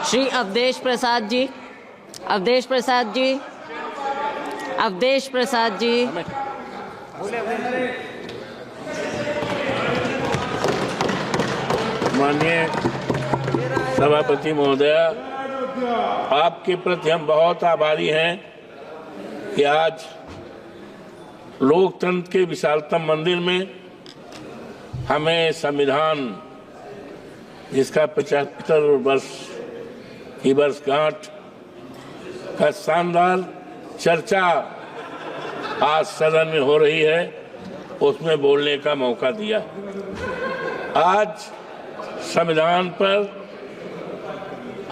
श्री अवधेश प्रसाद जी, अवधेश प्रसाद जी, अवधेश प्रसाद जी। माननीय सभापति महोदय, आपके प्रति हम बहुत आभारी हैं कि आज लोकतंत्र के विशालतम मंदिर में हमें संविधान, जिसका 75 वर्ष की वर्षगांठ का शानदार चर्चा आज सदन में हो रही है, उसमें बोलने का मौका दिया। आज संविधान पर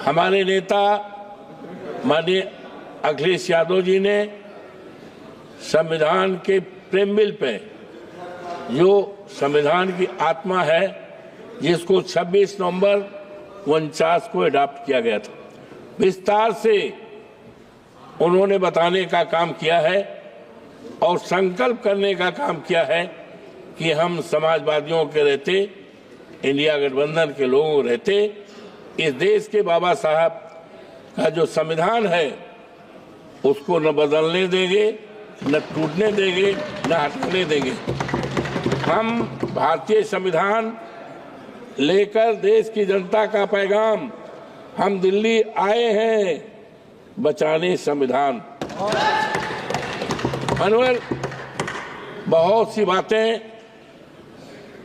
हमारे नेता माननीय अखिलेश यादव जी ने संविधान के प्रेमबिल पे, जो संविधान की आत्मा है, जिसको 26 नवंबर 49 को अडॉप्ट किया गया था, विस्तार से उन्होंने बताने का काम किया है और संकल्प करने का काम किया है कि हम समाजवादियों के रहते, इंडिया गठबंधन के लोगों रहते, इस देश के बाबा साहब का जो संविधान है उसको न बदलने देंगे, न टूटने देंगे, न हटने देंगे। हम भारतीय संविधान लेकर देश की जनता का पैगाम, हम दिल्ली आए हैं बचाने संविधान। मनोहर, बहुत सी बातें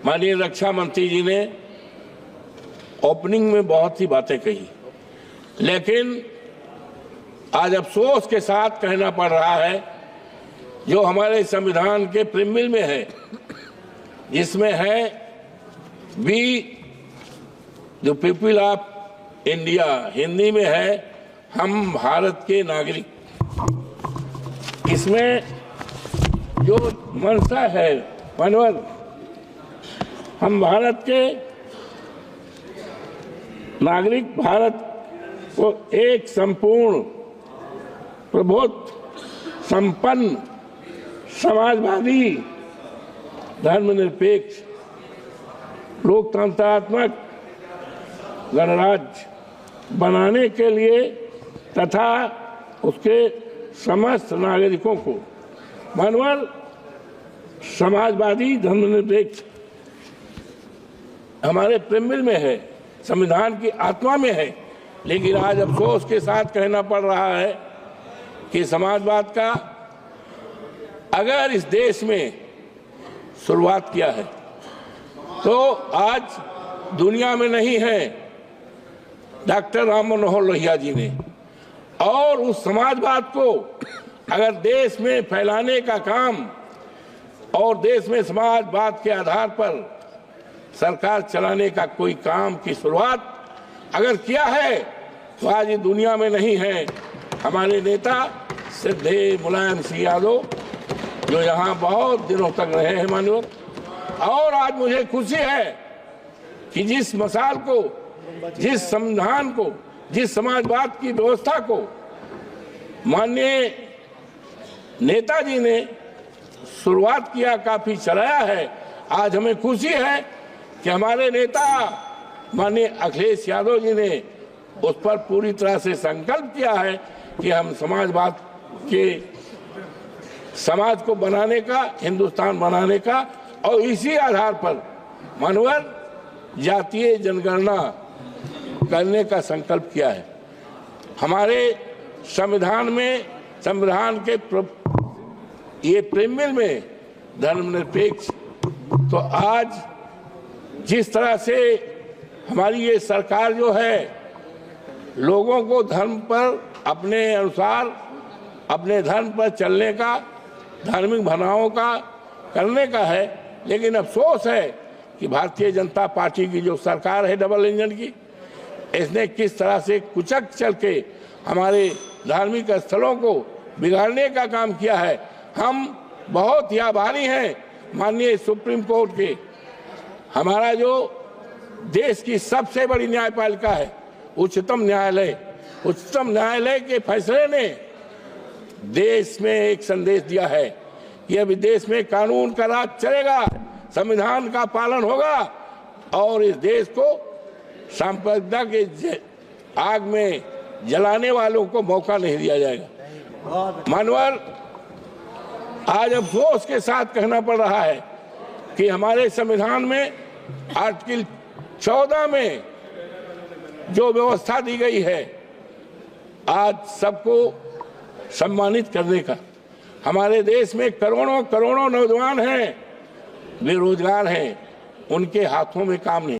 माननीय रक्षा मंत्री जी ने ओपनिंग में बहुत सी बातें कही, लेकिन आज अफसोस के साथ कहना पड़ रहा है, जो हमारे संविधान के प्रीमिल में है, जिसमें है we the people of India, Hindi में है हम भारत के नागरिक। इसमें जो मंशा है मनोहर, हम भारत के नागरिक, भारत को एक संपूर्ण प्रभुत्व संपन्न समाजवादी धर्मनिरपेक्ष लोकतंत्रात्मक गणराज्य बनाने के लिए तथा उसके समस्त नागरिकों को मनोबल समाजवादी धर्मनिरपेक्ष हमारे प्रेमबिल में है, संविधान की आत्मा में है। लेकिन आज अफसोस के साथ कहना पड़ रहा है कि समाजवाद का अगर इस देश में शुरुआत किया है तो आज दुनिया में नहीं है डॉक्टर राम मनोहर लोहिया जी ने, और उस समाजवाद को अगर देश में फैलाने का काम और देश में समाजवाद के आधार पर सरकार चलाने का कोई काम की शुरुआत अगर किया है तो आज ये दुनिया में नहीं है। हमारे नेता श्रद्धेय मुलायम सिंह यादव, जो यहाँ बहुत दिनों तक रहे हैं माननीय, और आज मुझे खुशी है कि जिस मसाल को, जिस संविधान को, जिस समाजवाद की व्यवस्था को माननीय नेताजी ने शुरुआत किया, काफी चलाया है, आज हमें खुशी है कि हमारे नेता माननीय अखिलेश यादव जी ने उस पर पूरी तरह से संकल्प किया है कि हम समाजवाद के समाज को बनाने का, हिंदुस्तान बनाने का, और इसी आधार पर मानवर जातीय जनगणना करने का संकल्प किया है। हमारे संविधान में, संविधान के ये प्रीमिल में धर्मनिरपेक्ष, तो आज जिस तरह से हमारी ये सरकार जो है लोगों को धर्म पर अपने अनुसार, अपने धर्म पर चलने का, धार्मिक भावनाओं का करने का है, लेकिन अफसोस है कि भारतीय जनता पार्टी की जो सरकार है डबल इंजन की, इसने किस तरह से कुचक चल के हमारे धार्मिक स्थलों को बिगाड़ने का काम किया है। हम बहुत ही आभारी हैं माननीय सुप्रीम कोर्ट के, हमारा जो देश की सबसे बड़ी न्यायपालिका है उच्चतम न्यायालय, उच्चतम न्यायालय के फैसले ने देश में एक संदेश दिया है कि अभी देश में कानून का राज चलेगा, संविधान का पालन होगा और इस देश को सांप्रदायिकता के आग में जलाने वालों को मौका नहीं दिया जाएगा। मानवर, आज अफसोस के साथ कहना पड़ रहा है कि हमारे संविधान में आर्टिकल 14 में जो व्यवस्था दी गई है आज सबको सम्मानित करने का, हमारे देश में करोड़ों करोड़ों नौजवान हैं, बेरोजगार हैं, उनके हाथों में काम नहीं।